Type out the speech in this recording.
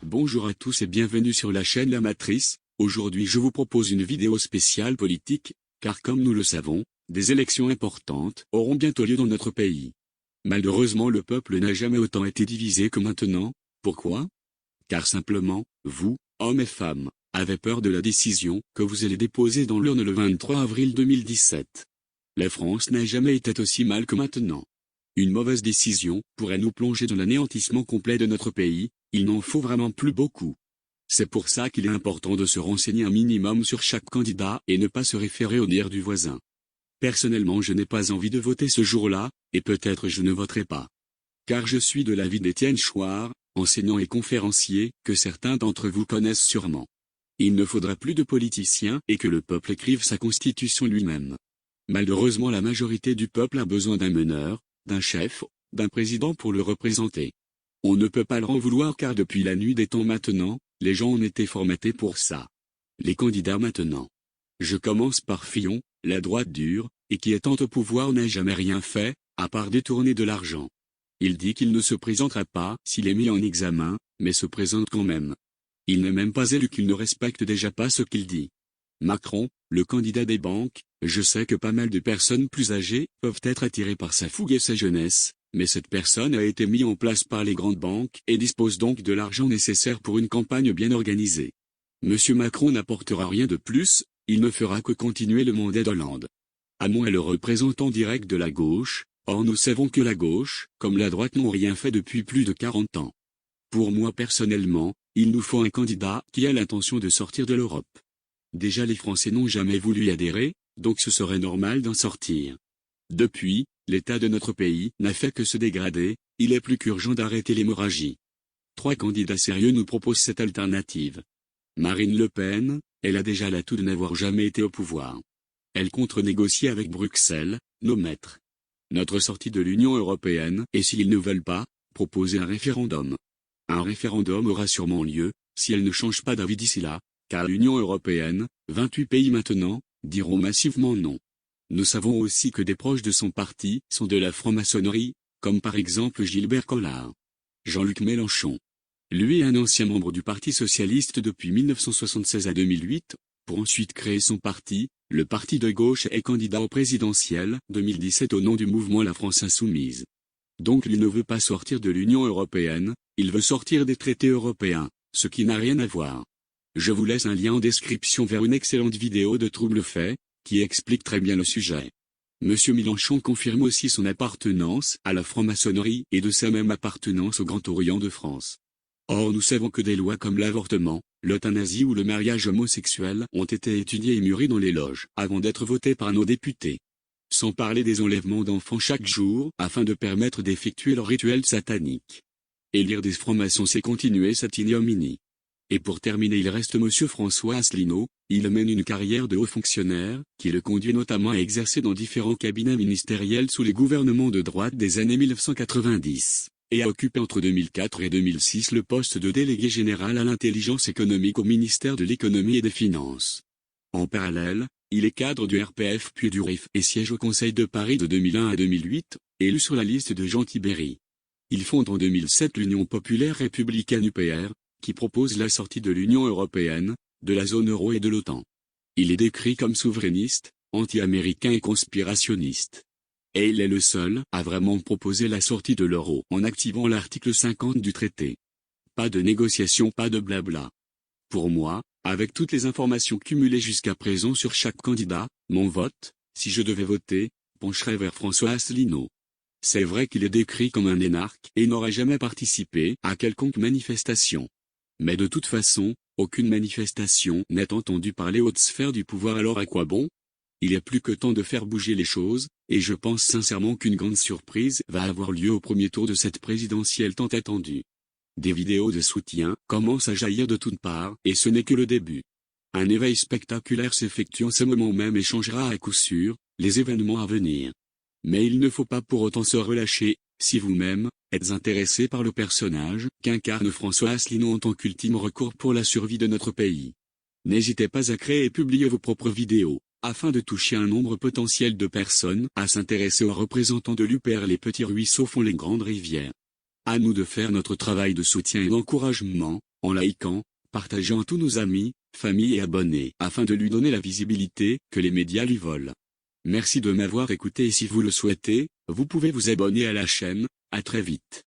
Bonjour à tous et bienvenue sur la chaîne La Matrice. Aujourd'hui je vous propose une vidéo spéciale politique, car comme nous le savons, des élections importantes auront bientôt lieu dans notre pays. Malheureusement le peuple n'a jamais autant été divisé que maintenant. Pourquoi? Car simplement, vous, hommes et femmes, avez peur de la décision que vous allez déposer dans l'urne le 23 avril 2017. La France n'a jamais été aussi mal que maintenant. Une mauvaise décision pourrait nous plonger dans l'anéantissement complet de notre pays. Il n'en faut vraiment plus beaucoup. C'est pour ça qu'il est important de se renseigner un minimum sur chaque candidat et ne pas se référer au dire du voisin. Personnellement je n'ai pas envie de voter ce jour-là, et peut-être je ne voterai pas. Car je suis de l'avis d'Étienne Chouard, enseignant et conférencier, que certains d'entre vous connaissent sûrement. Il ne faudra plus de politiciens et que le peuple écrive sa constitution lui-même. Malheureusement la majorité du peuple a besoin d'un meneur, d'un chef, d'un président pour le représenter. On ne peut pas leur en vouloir car depuis la nuit des temps maintenant, les gens ont été formatés pour ça. Les candidats maintenant. Je commence par Fillon, la droite dure, et qui étant au pouvoir n'a jamais rien fait, à part détourner de l'argent. Il dit qu'il ne se présentera pas s'il est mis en examen, mais se présente quand même. Il n'est même pas élu qu'il ne respecte déjà pas ce qu'il dit. Macron, le candidat des banques, je sais que pas mal de personnes plus âgées peuvent être attirées par sa fougue et sa jeunesse. Mais cette personne a été mise en place par les grandes banques et dispose donc de l'argent nécessaire pour une campagne bien organisée. Monsieur Macron n'apportera rien de plus, il ne fera que continuer le mandat d'Hollande. Hamon est le représentant direct de la gauche, or nous savons que la gauche, comme la droite n'ont rien fait depuis plus de 40 ans. Pour moi personnellement, il nous faut un candidat qui a l'intention de sortir de l'Europe. Déjà les Français n'ont jamais voulu y adhérer, donc ce serait normal d'en sortir. Depuis, l'état de notre pays n'a fait que se dégrader, il est plus qu'urgent d'arrêter l'hémorragie. 3 candidats sérieux nous proposent cette alternative. Marine Le Pen, elle a déjà l'atout de n'avoir jamais été au pouvoir. Elle compte négocier avec Bruxelles, nos maîtres. Notre sortie de l'Union européenne, et s'ils ne veulent pas, proposer un référendum. Un référendum aura sûrement lieu, si elle ne change pas d'avis d'ici là, car l'Union européenne, 28 pays maintenant, diront massivement non. Nous savons aussi que des proches de son parti sont de la franc-maçonnerie, comme par exemple Gilbert Collard. Jean-Luc Mélenchon. Lui est un ancien membre du Parti socialiste depuis 1976 à 2008, pour ensuite créer son parti, le parti de gauche est candidat au présidentiel 2017 au nom du mouvement La France Insoumise. Donc il ne veut pas sortir de l'Union européenne, il veut sortir des traités européens, ce qui n'a rien à voir. Je vous laisse un lien en description vers une excellente vidéo de Trouble Fait, qui explique très bien le sujet. Monsieur Mélenchon confirme aussi son appartenance à la franc-maçonnerie et de sa même appartenance au Grand Orient de France. Or nous savons que des lois comme l'avortement, l'euthanasie ou le mariage homosexuel ont été étudiées et mûries dans les loges avant d'être votées par nos députés. Sans parler des enlèvements d'enfants chaque jour afin de permettre d'effectuer leur rituel satanique. Élire des francs-maçons c'est continuer cette ignominie. Et pour terminer il reste monsieur François Asselineau, il mène une carrière de haut fonctionnaire, qui le conduit notamment à exercer dans différents cabinets ministériels sous les gouvernements de droite des années 1990, et a occupé entre 2004 et 2006 le poste de délégué général à l'intelligence économique au ministère de l'économie et des finances. En parallèle, il est cadre du RPF puis du RIF et siège au Conseil de Paris de 2001 à 2008, élu sur la liste de Jean Tibéri. Il fonde en 2007 l'Union populaire républicaine UPR, qui propose la sortie de l'Union européenne, de la zone euro et de l'OTAN. Il est décrit comme souverainiste, anti-américain et conspirationniste. Et il est le seul à vraiment proposer la sortie de l'euro en activant l'article 50 du traité. Pas de négociation, pas de blabla. Pour moi, avec toutes les informations cumulées jusqu'à présent sur chaque candidat, mon vote, si je devais voter, pencherait vers François Asselineau. C'est vrai qu'il est décrit comme un énarque et n'aurait jamais participé à quelconque manifestation. Mais de toute façon, aucune manifestation n'est entendue par les hautes sphères du pouvoir alors à quoi bon? Il est plus que temps de faire bouger les choses, et je pense sincèrement qu'une grande surprise va avoir lieu au premier tour de cette présidentielle tant attendue. Des vidéos de soutien commencent à jaillir de toutes parts et ce n'est que le début. Un éveil spectaculaire s'effectue en ce moment même et changera à coup sûr les événements à venir. Mais il ne faut pas pour autant se relâcher, si vous-même êtes intéressé par le personnage qu'incarne François Asselineau en tant qu'ultime recours pour la survie de notre pays. N'hésitez pas à créer et publier vos propres vidéos, afin de toucher un nombre potentiel de personnes à s'intéresser aux représentants de l'UPR. Les petits ruisseaux font les grandes rivières. À nous de faire notre travail de soutien et d'encouragement, en likant, partageant à tous nos amis, familles et abonnés, afin de lui donner la visibilité que les médias lui volent. Merci de m'avoir écouté et si vous le souhaitez, vous pouvez vous abonner à la chaîne. À très vite.